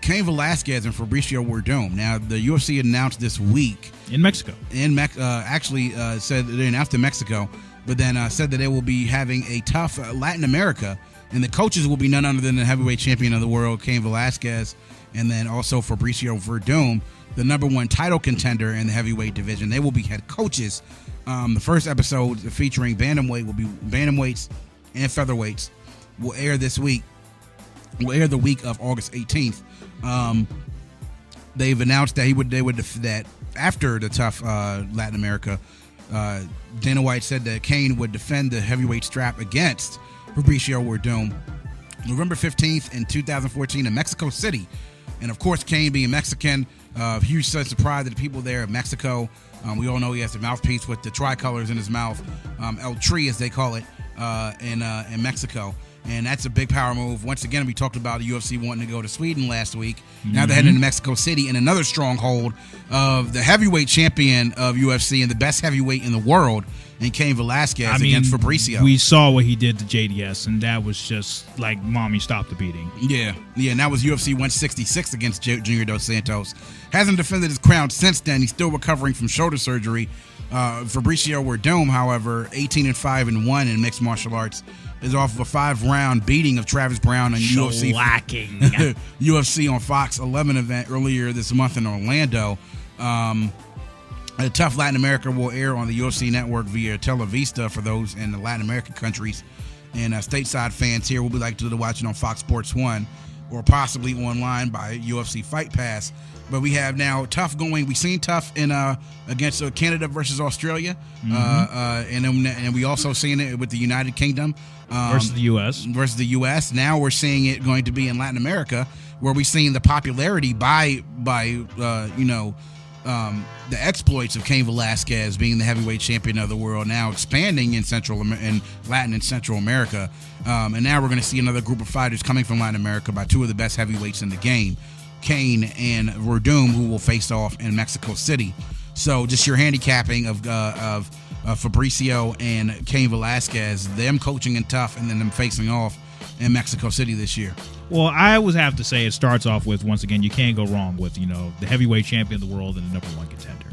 Cain Velasquez and Fabricio Werdum. Now, the UFC announced this week in Mexico. Actually said that they announced in Mexico, but then said that they will be having a tough Latin America, and the coaches will be none other than the heavyweight champion of the world, Cain Velasquez, and then also Fabricio Werdum, the number one title contender in the heavyweight division. They will be head coaches. The first episode featuring bantamweights and featherweights will air this week. Will air the week of August 18th. They've announced that that after the tough Latin America, Dana White said that Cain would defend the heavyweight strap against Fabricio Werdum November 15th in 2014 in Mexico City. And of course, Cain being Mexican, huge surprise to the people there in Mexico. We all know he has the mouthpiece with the tricolors in his mouth, El Tri as they call it, in Mexico. And that's a big power move. Once again, we talked about the UFC wanting to go to Sweden last week. Now they're heading to Mexico City in another stronghold of the heavyweight champion of UFC and the best heavyweight in the world, and Cain Velasquez against Fabricio. We saw what he did to JDS, and that was just like, mommy, stop the beating. Yeah, and that was UFC 166 against Junior Dos Santos. Hasn't defended his crown since then. He's still recovering from shoulder surgery. Fabricio Werdum, however, 18-5-1 in mixed martial arts, is off of a 5-round beating of Travis Brown on UFC on Fox 11 event earlier this month in Orlando. A tough Latin America will air on the UFC network via Televista for those in the Latin American countries. And stateside fans here will be likely to watch it on Fox Sports 1 or possibly online by UFC Fight Pass. But we have now Tough going. We've seen Tough in against Canada versus Australia, and we also seen it with the United Kingdom versus the U.S. Now we're seeing it going to be in Latin America, where we've seen the popularity by the exploits of Cain Velasquez being the heavyweight champion of the world, now expanding in Latin and Central America, and now we're going to see another group of fighters coming from Latin America by two of the best heavyweights in the game, Cain and Werdum, who will face off in Mexico City. So just your handicapping of Fabricio and Cain Velasquez, them coaching in Tough and then them facing off in Mexico City this year. Well, I always have to say it starts off with, once again, you can't go wrong with, the heavyweight champion of the world and the number one contender.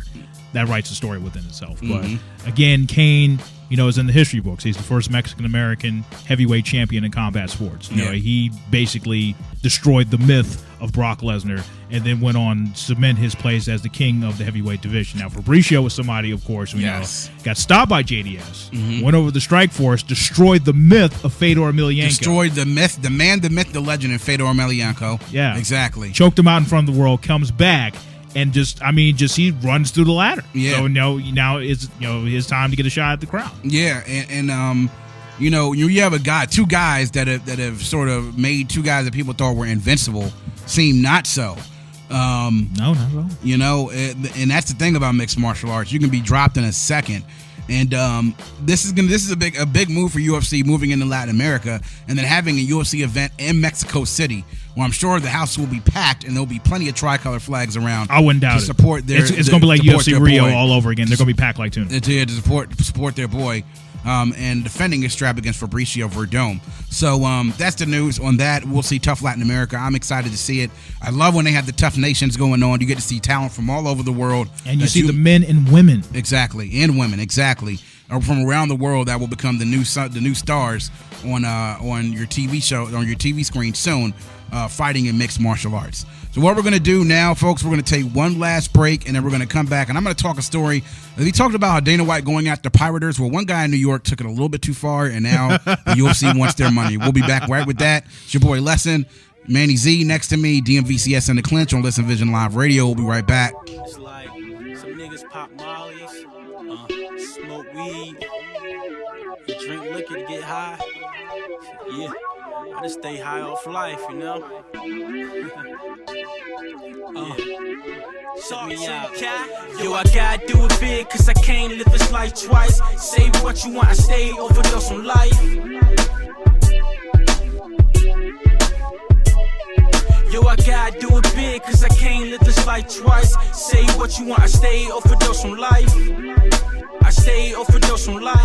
That writes a story within itself. But again, Cain, is in the history books. He's the first Mexican-American heavyweight champion in combat sports. He basically destroyed the myth of Brock Lesnar and then went on to cement his place as the king of the heavyweight division. Now, Fabricio was somebody, of course, who got stopped by JDS, went over the Strike Force, destroyed the myth of Fedor Emelianenko. Destroyed the myth, the man, the myth, the legend in Fedor Emelianenko. Yeah. Exactly. Choked him out in front of the world, comes back, and he runs through the ladder. Yeah. So now it's his time to get a shot at the crown. Yeah, and you have two guys that have sort of made two guys that people thought were invincible seem not so. No, not at all. And that's the thing about mixed martial arts. You can be dropped in a second. And this is a big move for UFC moving into Latin America and then having a UFC event in Mexico City, where I'm sure the house will be packed and there'll be plenty of tricolor flags around. I wouldn't doubt to support their. It's going to be like UFC Rio all over again. They're going to be packed like tuna. To support their boy. And defending his strap against Fabricio Werdum. So that's the news on that. We'll see Tough Latin America. I'm excited to see it. I love when they have the Tough Nations going on. You get to see talent from all over the world. And you see the men and women. Exactly, and women, exactly. From around the world that will become the new stars on your TV show, on your TV screen soon, fighting in mixed martial arts. So what we're going to do now, folks, we're going to take one last break, and then we're going to come back, and I'm going to talk a story. We talked about how Dana White going after Pirates. Well, one guy in New York took it a little bit too far, and now the UFC wants their money. We'll be back right with that. It's your boy Lesson, Manny Z next to me, DMVCS and the Clinch on Listen Vision Live Radio. We'll be right back. It's like some niggas pop mollies, smoke weed, you drink liquor to get high. Yeah, I just stay high off life, Check me out. Yo, I gotta do it big, cause I can't live this life twice. Say what you want, I stay overdose on life. Yo, I gotta do it big, cause I can't live this life twice. Say what you want, I stay overdose from life. I stay overdose from life.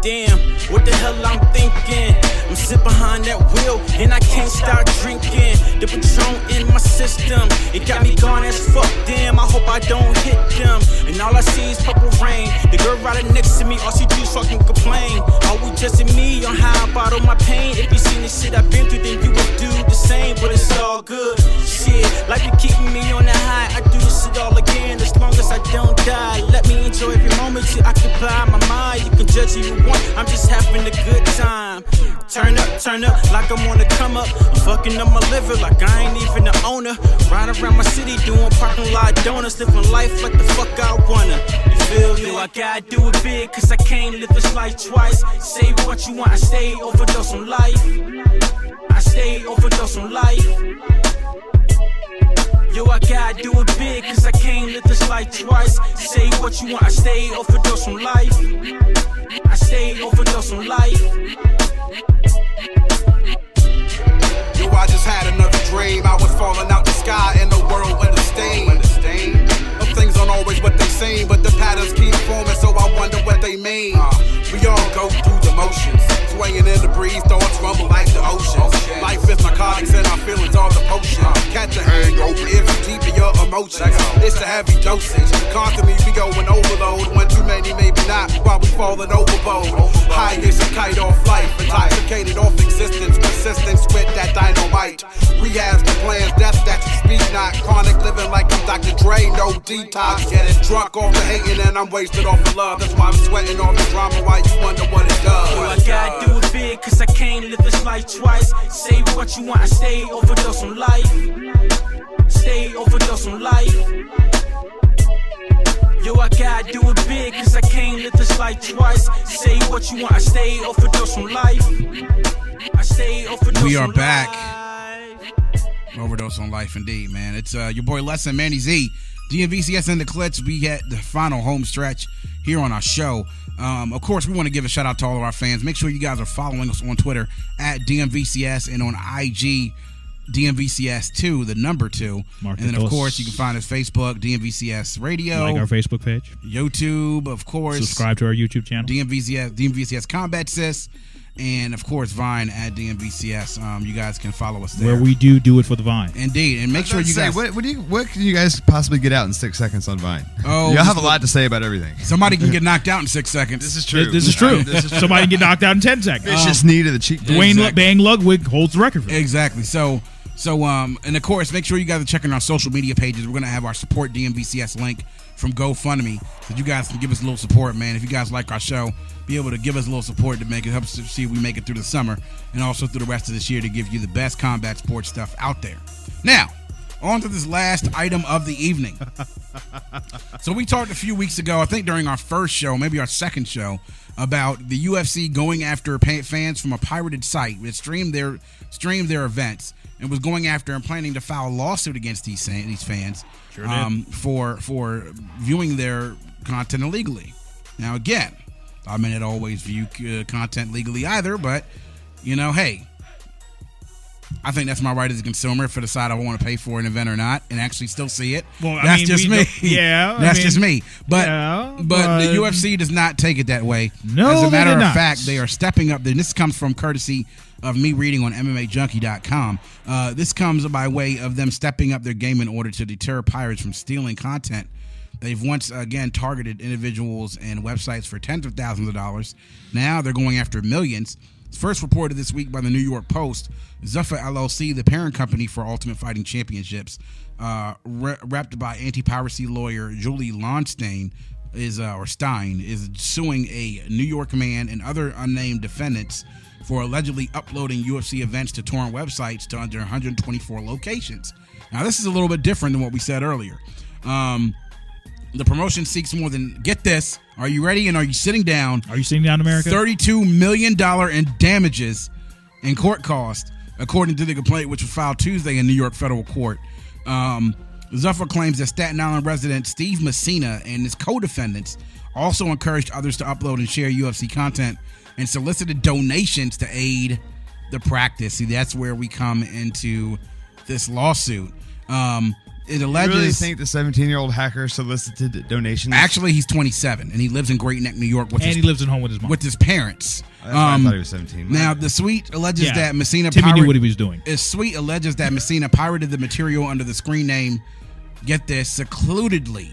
Damn, what the hell I'm thinking? I'm sitting behind that wheel and I can't stop drinking. The Patron in my system, it got me gone as fuck. Damn, I hope I don't hit them. And all I see is purple rain. The girl riding next to me, all she do is fucking complain. Are we judging me on how I bottle my pain? If you seen the shit I've been through, then you would do the same. But it's all good. Shit, life be keeping me on the high. I do this shit all again as long as I don't die. Let me enjoy every moment to occupy my mind. You can judge who you want, I'm just having a good time. Turn up, like I'm on the come up. I'm fucking up my liver like I ain't even the owner. Ride around my city doing parking lot donuts. Living life like the fuck I wanna. You feel me? Yo, I gotta do it big, cause I can't live this life twice. Say what you want, I stay overdose on life. I stay overdose on life. Yo, I gotta do it big, cause I can't live this life twice. Say what you want, I stay overdose on life. I stay overdose on life. Yo, I just had another dream. I was falling out the sky in the world with a stain. Of things aren't always what they seem, but the patterns keep forming, so I wonder what they mean. We all go through the motions, swaying in the breeze, thoughts rumble like the oceans. Life is narcotics and our feelings are the potion. Catch a hangover if you deep in your emotions. It's a heavy dosage. Constantly we going overload. One too many, maybe not, while we falling overboard. High as a kite off life, intoxicated off existence, persistence with that dynamite. Rehabs the plans, death that you speak not. Chronic living like I'm Dr. Dre, no detox. Getting drunk off the hating and I'm wasted off the love. That's why I'm sweating off the drama while you wonder what it does. Yo, I gotta do it big, cause I can't live this life twice. Say what you want, I stay overdose on life. Stay overdose on life. Yo, I gotta do it big, cause I can't live this life twice. Say what you want, I stay overdose on life. I stay overdose on life. We are back. Overdose on life, indeed, man. It's your boy Les and Manny Z. DMVCS and the Clinch. We had the final home stretch here on our show. Of course, we want to give a shout out to all of our fans. Make sure you guys are following us on Twitter at DMVCS and on IG DMVCS2, the number 2. And then, of course, you can find us Facebook, DMVCS Radio. Like our Facebook page. YouTube, of course. Subscribe to our YouTube channel. DMVCS Combat Sys. And, of course, Vine at DMVCS. You guys can follow us there. Where we do it for the Vine. Indeed. And make sure you guys... What can you guys possibly get out in 6 seconds on Vine? Oh, y'all have a lot to say about everything. Somebody can get knocked out in 6 seconds. This is true. This is true. Somebody can get knocked out in 10 seconds. Vicious knee to the cheek. Dwayne Bang Ludwig holds the record for that. Exactly. So, and of course, make sure you guys are checking our social media pages. We're going to have our support DMVCS link from GoFundMe so you guys can give us a little support, man. If you guys like our show, be able to give us a little support to make it help us to see if we make it through the summer and also through the rest of this year to give you the best combat sports stuff out there. Now, on to this last item of the evening. So we talked a few weeks ago, I think during our first show, maybe our second show, about the UFC going after fans from a pirated site that streamed their events and was going after and planning to file a lawsuit against these fans for viewing their content illegally. Now, again, I may not always view content legally either, but, hey, I think that's my right as a consumer if I decide I want to pay for an event or not and actually still see it. Well, that's just me. Yeah. That's just me. But the UFC does not take it that way. No, as a matter of not. fact, they are stepping up. And this comes from courtesy of me reading on MMAJunkie.com. This comes by way of them stepping up their game in order to deter pirates from stealing content. They've once again targeted individuals and websites for tens of thousands of dollars. Now they're going after millions. It's first reported this week by the New York Post. Zuffa LLC, the parent company for Ultimate Fighting Championships, repped by anti-piracy lawyer Julie Lonstein, is suing a New York man and other unnamed defendants for allegedly uploading UFC events to torrent websites to under 124 locations. Now, this is a little bit different than what we said earlier. The promotion seeks more than, get this, are you ready and are you sitting down? Are you sitting down, America? $32 million in damages and court costs, according to the complaint, which was filed Tuesday in New York federal court. Zuffer claims that Staten Island resident Steve Messina and his co-defendants also encouraged others to upload and share UFC content and solicited donations to aid the practice. See, that's where we come into this lawsuit. It alleges. You really think the 17-year-old hacker solicited donations? Actually, he's 27 and he lives in Great Neck, New York, he lives at home with his mom. with his parents. That's why I thought he was 17. Now, the suite alleges that Messina Timmy knew what he was doing. alleges that Messina pirated the material under the screen name, get this, secludedly.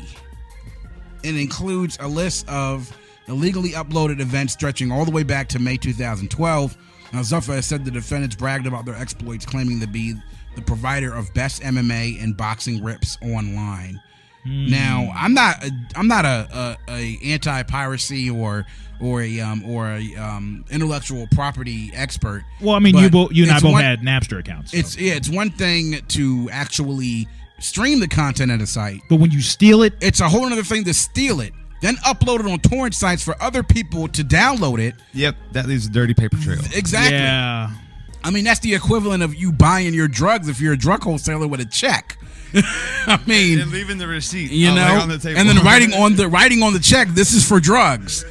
It includes a list of illegally uploaded events stretching all the way back to May 2012. Now, Zuffa has said the defendants bragged about their exploits, claiming to be the provider of best MMA and boxing rips online. Now, I'm not a anti-piracy or a intellectual property expert. Well, I mean, you and I both had Napster accounts. So. It's one thing to actually stream the content at a site, but when you steal it, it's a whole other thing to steal it, then upload it on torrent sites for other people to download it. Yep, that leaves a dirty paper trail. Exactly. Yeah. I mean, that's the equivalent of you buying your drugs if you're a drug wholesaler with a check. I mean, and leaving the receipt, like on the table. And then writing on the check, this is for drugs.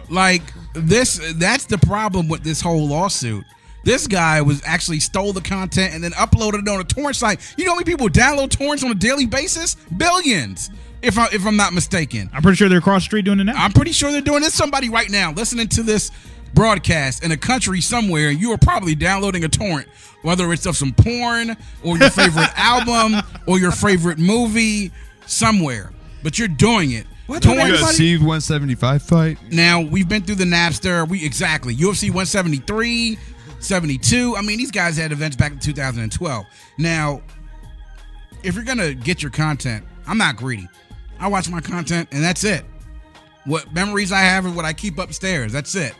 Like this. That's the problem with this whole lawsuit. This guy actually stole the content and then uploaded it on a torrent site. You know how many people download torrents on a daily basis? Billions, if I'm not mistaken. I'm pretty sure they're across the street doing it now. I'm pretty sure they're doing it. Somebody right now listening to this broadcast in a country somewhere, you are probably downloading a torrent, whether it's of some porn or your favorite album or your favorite movie somewhere. But you're doing it. What? UFC 175 fight? Now, we've been through the Napster. UFC 173, 72. I mean, these guys had events back in 2012. Now, if you're going to get your content, I'm not greedy. I watch my content, and that's it. What memories I have is what I keep upstairs. That's it.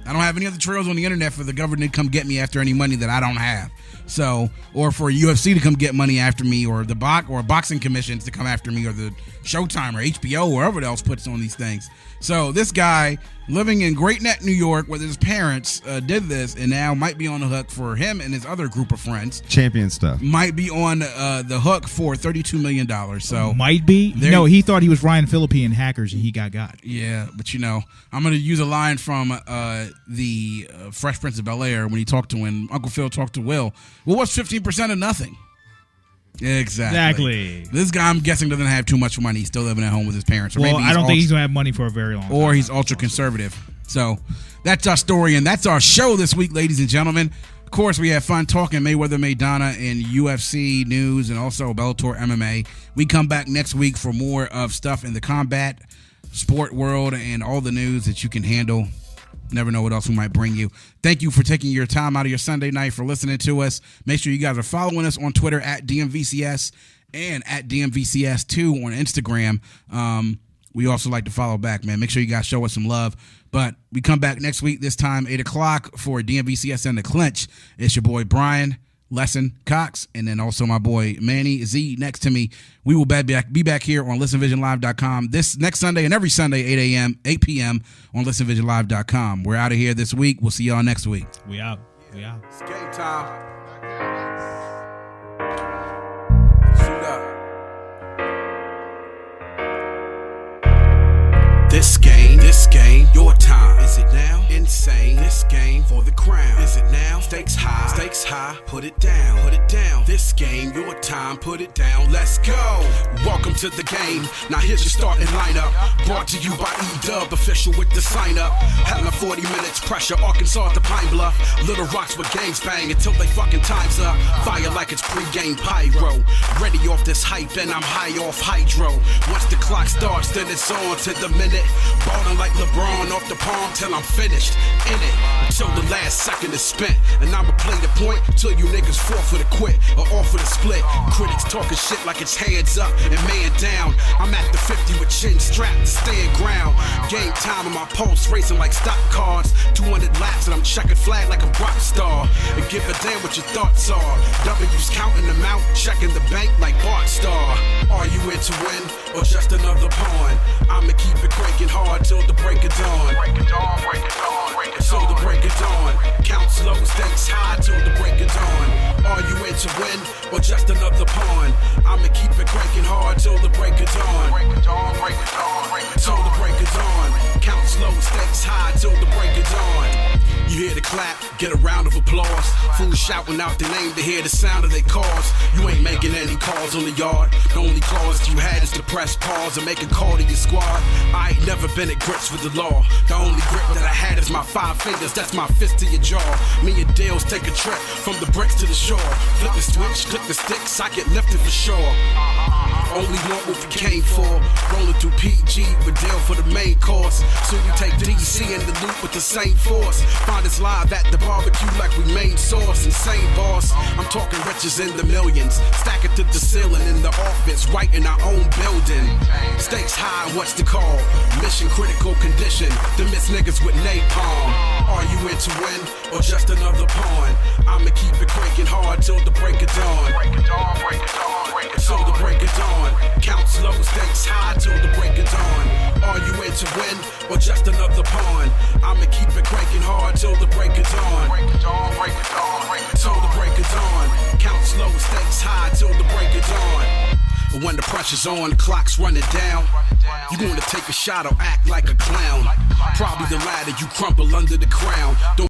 I don't have any other trails on the internet for the government to come get me after any money that I don't have. So, or for UFC to come get money after me, or the boxing commissions to come after me, or the Showtime or HBO, or whoever else puts on these things. So this guy living in Great Neck, New York, with his parents did this, and now might be on the hook for him and his other group of friends. Champion stuff. Might be on the hook for $32 million. So might be. No, he thought he was Ryan Phillippe in Hackers, and he got. Yeah, but I'm going to use a line from the Fresh Prince of Bel-Air when Uncle Phil talked to Will. Well, what's 15% of nothing? Exactly. This guy, I'm guessing, doesn't have too much money. He's still living at home with his parents. Or well, I don't think he's going to have money for a very long time. Or he's ultra-conservative. So that's our story, and that's our show this week, ladies and gentlemen. Of course, we have fun talking Mayweather-Maidana and UFC news and also Bellator MMA. We come back next week for more of stuff in the combat sport world and all the news that you can handle. Never know what else we might bring you. Thank you for taking your time out of your Sunday night for listening to us. Make sure you guys are following us on Twitter at DMVCS and at DMVCS2 on Instagram. We also like to follow back, man. Make sure you guys show us some love. But we come back next week, this time 8 o'clock for DMVCS and the Clinch. It's your boy Brian Lesson Cox, and then also my boy Manny Z next to me. We will be back here on ListenVisionLive.com this next Sunday and every Sunday, 8 p.m. on ListenVisionLive.com. We're out of here this week. We'll see y'all next week. We out. It's game time. Shoot up. This game, your time. Is it now? Insane. This game for the crown. Is it now? Stakes high, put it down. This game, your time, put it down. Let's go. Welcome to the game. Now here's your starting lineup. Brought to you by E-Dub, official with the sign up. Having 40 minutes pressure, Arkansas at the Pine Bluff. Little Rocks with gangs bang until they fucking time's up. Fire like it's pre-game pyro. Ready off this hype and I'm high off hydro. Once the clock starts, then it's on to the minute. Ballin' like LeBron off the palm till I'm finished in it. Until the last second is spent. And I'ma play the point till you niggas forfeit to quit or offer to split. Critics talking shit like it's hands up and man down. I'm at the 50 with chin strapped to stand ground. Game time on my pulse racing like stock cars. 200 laps and I'm checking flag like a rock star. And give a damn what your thoughts are. W's counting them out, checking the bank like Bart Star. Are you in to win or just another pawn? I'ma keep it cranking hard till the break of dawn. Break it dawn. till the break of dawn. Count slow, stakes high till the break of dawn. Are you in to win or just another pawn? I'ma keep it cranking hard till the break of dawn. Till the break of dawn. Count slow, stakes high till the break of dawn. You hear the clap, get a round of applause. Fools shouting out their name to hear the sound of their cars. You ain't making any calls on the yard. The only clause you had is to press pause and make a call to your squad. I ain't never been at grips with the law. The only grip that I had is my 5 fingers, that's my fist to your jaw. Me and Dales take a trip from the bricks to the shore. Flip the switch, click the sticks, I get lifted for sure. Only want what we came for. Rolling through PG with deal for the main course. So we take DC in the loop with the same force. Find us live at the barbecue like we main source. Insane boss, I'm talking riches in the millions. Stack it to the ceiling in the office, right in our own building. Stakes high, what's the call? Mission critical condition. The miss niggas with napalm. Are you in to win or just another pawn? I'ma keep it cranking hard till the break of dawn. Till the break of dawn. Count slow, stakes high till the break of dawn. Are you in to win or just another pawn? I'ma keep it cranking hard till the break of dawn. Till the break of dawn. Count slow, stakes high till the break of dawn. But when the pressure's on, the clock's running down. You gonna take a shot or act like a clown. Probably the ladder you crumble under the crown. Don't